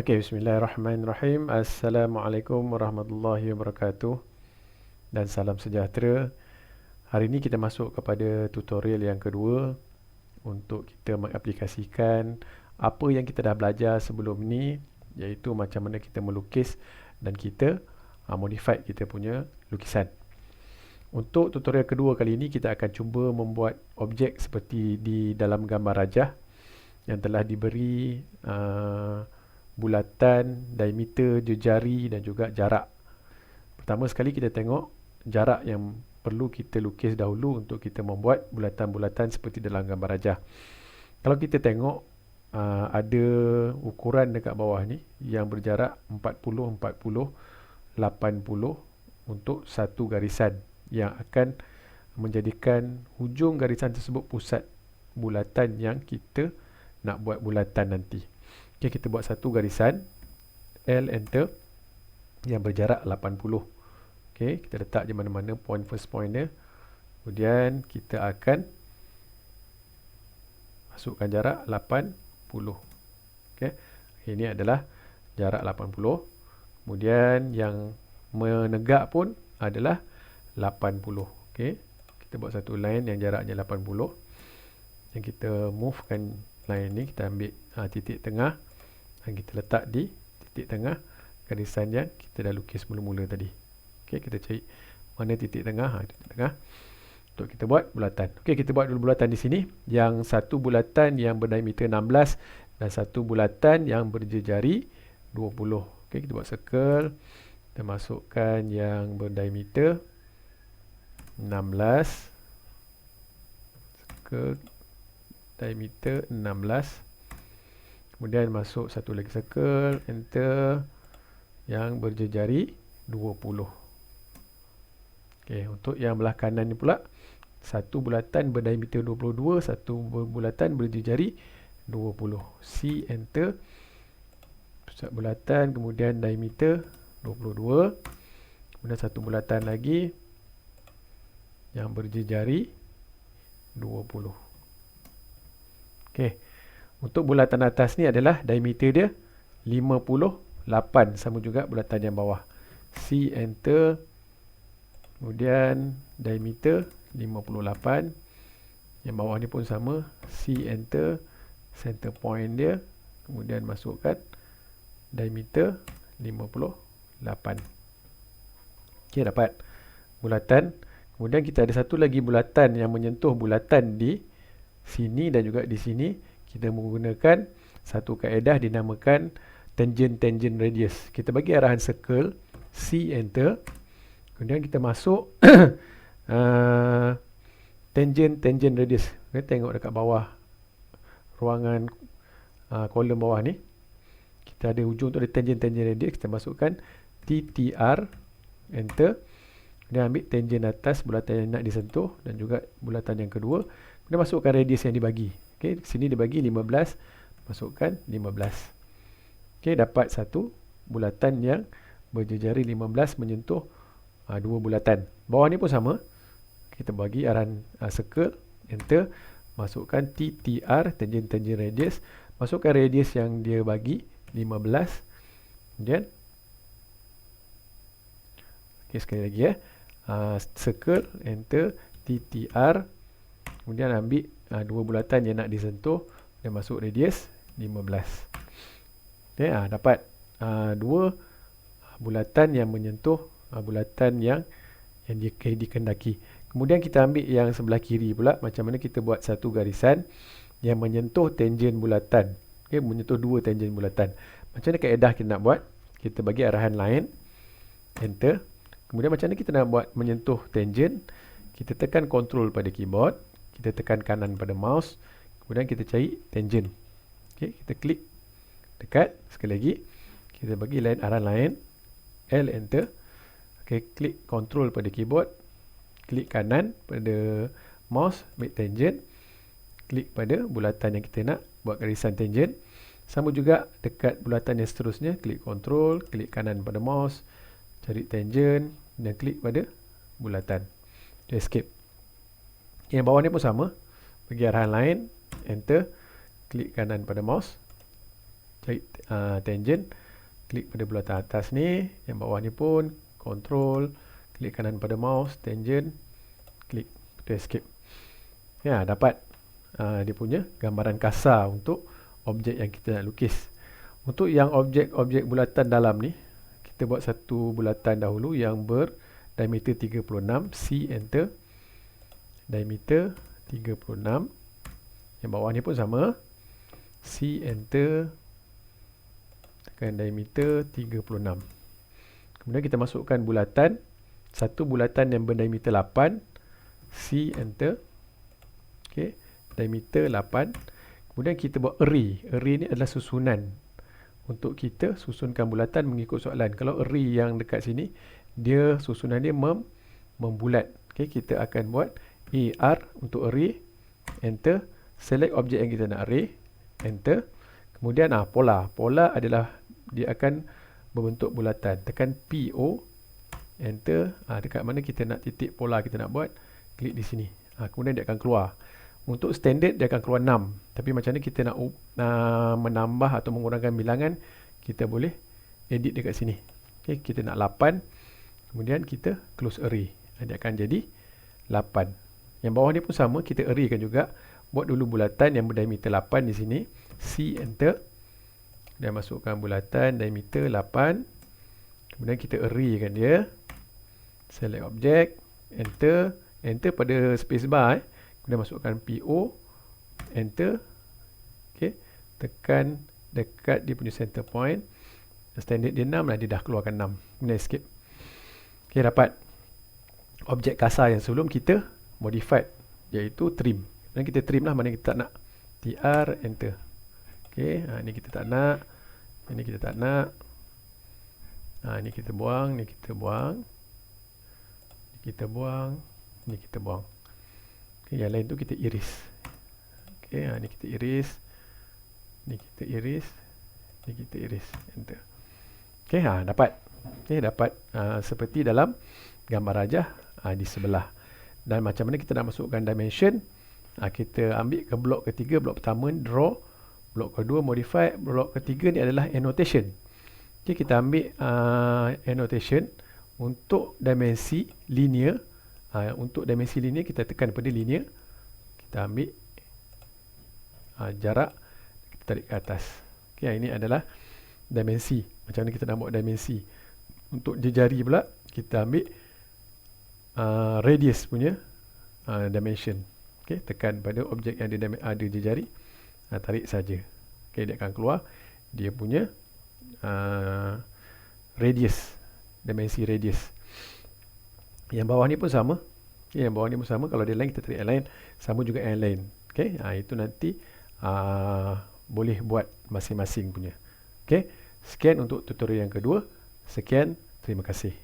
Okey, bismillahirrahmanirrahim. Assalamualaikum warahmatullahi wabarakatuh dan salam sejahtera. Hari ini kita masuk kepada tutorial yang kedua untuk kita mengaplikasikan apa yang kita dah belajar sebelum ni, iaitu macam mana kita melukis dan kita modify kita punya lukisan. Untuk tutorial kedua kali ini kita akan cuba membuat objek seperti di dalam gambar rajah yang telah diberi bulatan, diameter, jejari dan juga jarak. Pertama sekali kita tengok jarak yang perlu kita lukis dahulu untuk kita membuat bulatan-bulatan seperti dalam gambar rajah. Kalau kita tengok ada ukuran dekat bawah ni yang berjarak 40, 40, 80 untuk satu garisan yang akan menjadikan hujung garisan tersebut pusat bulatan yang kita nak buat bulatan nanti. Okay, kita buat satu garisan L enter yang berjarak 80. Okay, kita letak di mana-mana first point dia. Kemudian kita akan masukkan jarak 80. Okay, ini adalah jarak 80. Kemudian yang menegak pun adalah 80. Okay, kita buat satu line yang jaraknya 80. Yang kita movekan line ni, kita ambil titik tengah dan kita letak di titik tengah garisan yang kita dah lukis mula-mula tadi. Okey, kita cari mana titik tengah, titik tengah untuk kita buat bulatan. Okey, kita buat dulu bulatan di sini. Yang satu bulatan yang berdiameter 16 dan satu bulatan yang berjejari 20. Okey, kita buat circle. Kita masukkan yang berdiameter 16. Circle diameter 16. Kemudian masuk satu lagi circle, enter, yang berjejari 20. Okey, untuk yang belah kanan ni pula, satu bulatan berdiameter 22, satu bulatan berjejari 20. C, enter, pusat bulatan, kemudian diameter 22. Kemudian satu bulatan lagi yang berjejari 20. Okey. Untuk bulatan atas ni adalah diameter dia 58, sama juga bulatan yang bawah. C, enter, kemudian diameter 58. Yang bawah ni pun sama, C, enter, center point dia, kemudian masukkan diameter 58. Okey, dapat bulatan. Kemudian kita ada satu lagi bulatan yang menyentuh bulatan di sini dan juga di sini. Kita menggunakan satu kaedah dinamakan tangent radius. Kita bagi arahan circle, C, enter. Kemudian kita masuk tangent radius. Kita tengok dekat bawah ruangan kolom bawah ni. Kita ada hujung tu ada tangent radius. Kita masukkan TTR, enter. Kemudian ambil tangent atas bulatan yang nak disentuh dan juga bulatan yang kedua. Kemudian masukkan radius yang dibagi. Okey, sini dibagi 15, masukkan 15. Okey, dapat satu bulatan yang berjejari 15 menyentuh dua bulatan. Bawah ni pun sama. Kita bagi arahan circle, enter, masukkan TTR, tangent radius, masukkan radius yang dia bagi 15. Kemudian okey, sekali lagi circle, enter, TTR, kemudian ambil dua bulatan yang nak disentuh dan masuk radius 15. Okay, dapat dua bulatan yang menyentuh bulatan yang dikendaki. Kemudian kita ambil yang sebelah kiri pula, macam mana kita buat satu garisan yang menyentuh tangent bulatan. Okay, menyentuh dua tangent bulatan. Macam mana kaedah kita nak buat? Kita bagi arahan line, enter. Kemudian macam mana kita nak buat menyentuh tangent? Kita tekan control pada keyboard, kita tekan kanan pada mouse, kemudian kita cari tangent. Okey, kita klik dekat, sekali lagi kita bagi line arahan line, L, enter. Okey, klik control pada keyboard, klik kanan pada mouse, ambil tangent, klik pada bulatan yang kita nak buat garisan tangent. Sama juga dekat bulatan yang seterusnya, klik control, klik kanan pada mouse, cari tangent dan klik pada bulatan. Escape. Yang bawah ni pun sama, bagi arahan line, enter, klik kanan pada mouse, cari tangent, klik pada bulatan atas ni, yang bawah ni pun control, klik kanan pada mouse, tangent, klik pada escape. Ya, dapat dia punya gambaran kasar untuk objek yang kita nak lukis. Untuk yang objek-objek bulatan dalam ni, kita buat satu bulatan dahulu yang berdiameter 36, C enter, diameter 36. Yang bawah ni pun sama, C enter, tekan diameter 36. Kemudian kita masukkan bulatan, satu bulatan yang berdiameter 8, C enter, okey, diameter 8. Kemudian kita buat array. Array ni adalah susunan untuk kita susunkan bulatan mengikut soalan. Kalau array yang dekat sini, dia susunan dia membulat. Okey, kita akan buat AR untuk array, enter, select objek yang kita nak array, enter. Kemudian pola. Pola adalah dia akan berbentuk bulatan. Tekan PO, enter. Dekat mana kita nak titik pola kita nak buat, klik di sini. Kemudian dia akan keluar. Untuk standard dia akan keluar 6. Tapi macam mana kita nak menambah atau mengurangkan bilangan, kita boleh edit dekat sini. Okay, kita nak 8. Kemudian kita close array. Dia akan jadi 8. Yang bawah ni pun sama, kita arraykan juga. Buat dulu bulatan yang berdiameter 8 di sini. C enter. Dan masukkan bulatan diameter 8. Kemudian kita arraykan dia. Select object, enter. Enter pada spacebar. Kemudian masukkan PO, enter. Okay. Tekan dekat dia punya center point. Standard dia 6 lah, dia dah keluarkan 6. Kemudian escape. Okay, dapat objek kasar yang sebelum kita modified, iaitu trim. Dan kita trim lah mana kita tak nak. TR, enter. Okay, ni kita tak nak. Ini kita tak nak. Ni kita buang, ni kita buang. Ni kita buang, ni kita buang. Okay, yang lain tu kita iris. Okay, ni kita iris. Ni kita iris. Ni kita iris. Enter. Okay, dapat. Okay, dapat seperti dalam gambar rajah di sebelah. Dan macam mana kita nak masukkan dimension, kita ambil ke blok ketiga. Blok pertama draw, blok kedua modify, blok ketiga ni adalah annotation. Okay, kita ambil annotation untuk dimensi linear. Untuk dimensi linear kita tekan pada linear, kita ambil jarak, kita tarik ke atas. Okay, ini adalah dimensi. Macam mana kita nak buat dimensi. Untuk jejari pula, kita ambil radius punya dimension. Okay, tekan pada objek yang ada jejari, tarik saja. Okay, dia akan keluar dia punya radius, dimensi radius. Yang bawah ni pun sama. Okay, yang bawah ni pun sama. Kalau dia lain, kita tarik yang lain. Sama juga yang lain. Okay, itu nanti boleh buat masing-masing punya. Okay, sekian untuk tutorial yang kedua. Sekian, terima kasih.